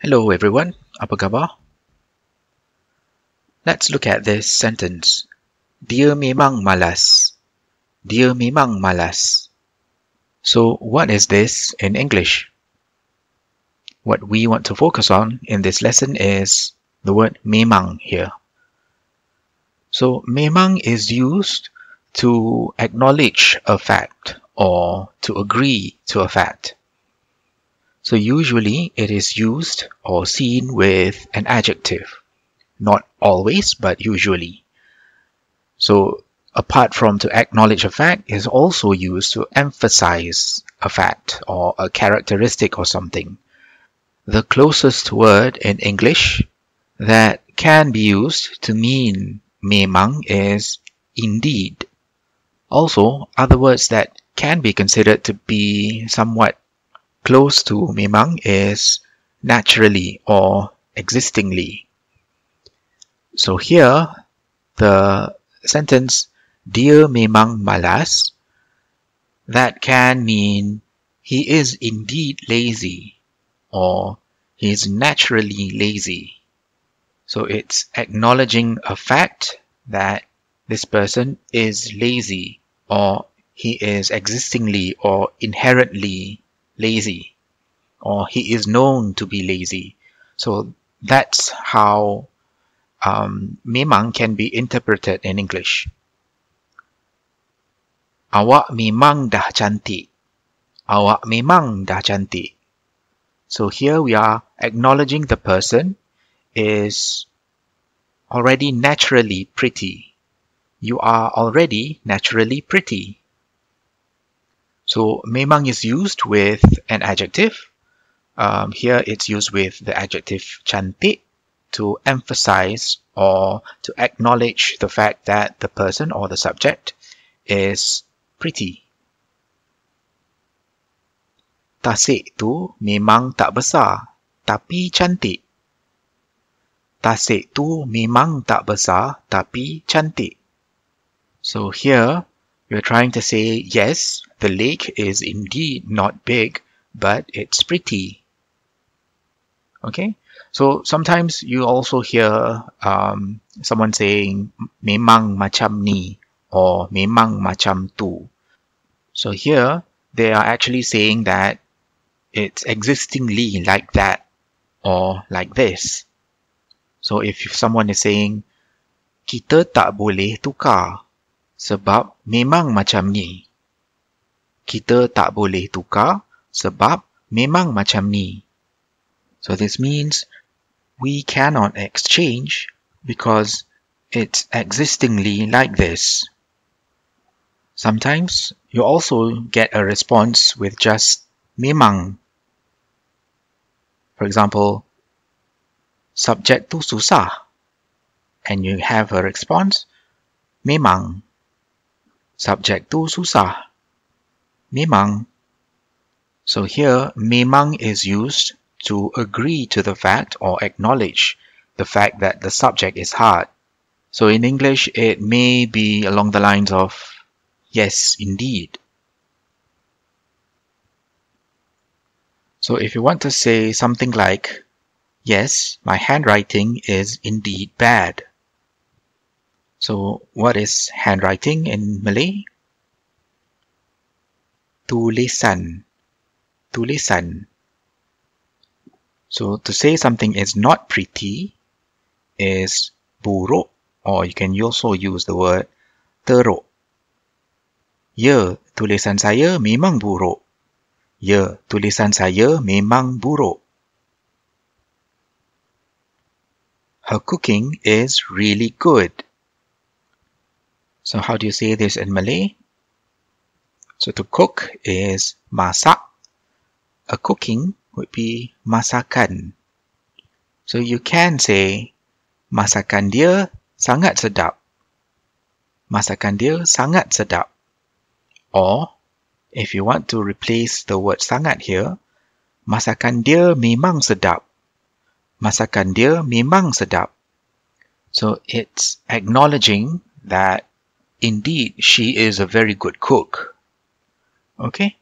Hello everyone, apa khabar? Let's look at this sentence. Dia memang malas. Dia memang malas. So what is this in English? What we want to focus on in this lesson is the word memang here. So memang is used to acknowledge a fact or to agree to a fact. So usually it is used or seen with an adjective. Not always, but usually. So apart from to acknowledge a fact, is also used to emphasize a fact or a characteristic or something. The closest word in English that can be used to mean memang is indeed. Also, other words that can be considered to be somewhat close to memang is naturally or existingly. So here, the sentence dia memang malas, that can mean he is indeed lazy or he is naturally lazy. So it's acknowledging a fact that this person is lazy or he is existingly or inherently lazy or he is known to be lazy. So that's how memang can be interpreted in English. Awak memang dah cantik. Awak memang dah cantik. So here we are acknowledging the person is already naturally pretty. You are already naturally pretty. So memang is used with an adjective. Here it's used with the adjective cantik to emphasize or to acknowledge the fact that the person or the subject is pretty. Tasik tu memang tak besar, tapi cantik. Tasik tu memang tak besar, tapi cantik. So here, we're trying to say, yes, the lake is indeed not big, but it's pretty. Okay? So sometimes you also hear someone saying memang macam ni or memang macam tu. So here they are actually saying that it's existingly like that or like this. So if someone is saying kita tak boleh tukar sebab memang macam ni. Kita tak boleh tukar sebab memang macam ni. So this means we cannot exchange because it's existingly like this. Sometimes you also get a response with just memang. For example, subjek tu susah, and you have a response, memang. Subjek tu susah, memang. So here, memang is used to agree to the fact or acknowledge the fact that the subject is hard. So in English, it may be along the lines of, yes, indeed. So if you want to say something like, yes, my handwriting is indeed bad. So what is handwriting in Malay? Tulisan. Tulisan. So to say something is not pretty is buruk, or you can also use the word teruk. Ya, tulisan saya memang buruk. Ya, tulisan saya memang buruk. Her cooking is really good. So how do you say this in Malay? So to cook is masak. A cooking would be masakan. So you can say masakan dia sangat sedap. Masakan dia sangat sedap. Or if you want to replace the word sangat here, masakan dia memang sedap. Masakan dia memang sedap. So it's acknowledging that indeed she is a very good cook. Okay?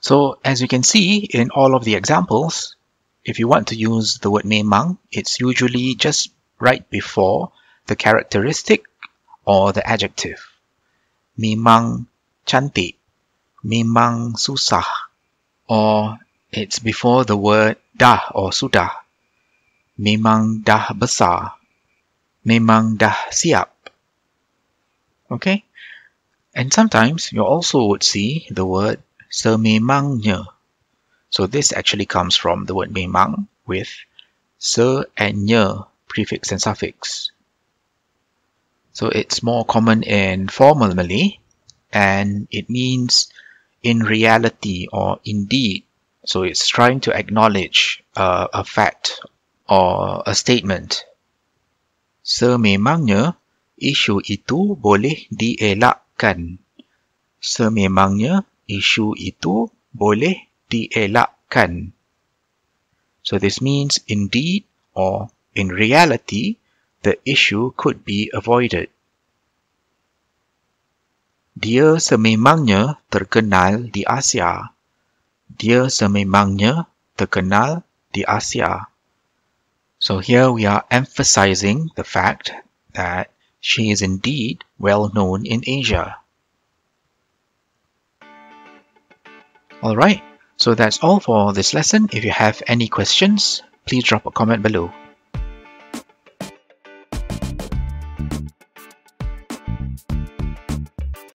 So as you can see in all of the examples, if you want to use the word memang, it's usually just right before the characteristic or the adjective. Memang cantik, memang susah, or it's before the word dah or sudah. Memang dah besar, memang dah siap. Okay? And sometimes you also would see the word sememangnya. So this actually comes from the word memang with se and nya prefix and suffix. So it's more common in formal Malay, and it means in reality or indeed. So it's trying to acknowledge a fact or a statement. Sememangnya isu itu boleh dielakkan. Sememangnya isu itu boleh dielakkan. So this means indeed or in reality, the issue could be avoided. Dia sememangnya terkenal di Asia. Dia sememangnya terkenal di Asia. So here we are emphasizing the fact that she is indeed well known in Asia. Alright, so that's all for this lesson. If you have any questions, please drop a comment below.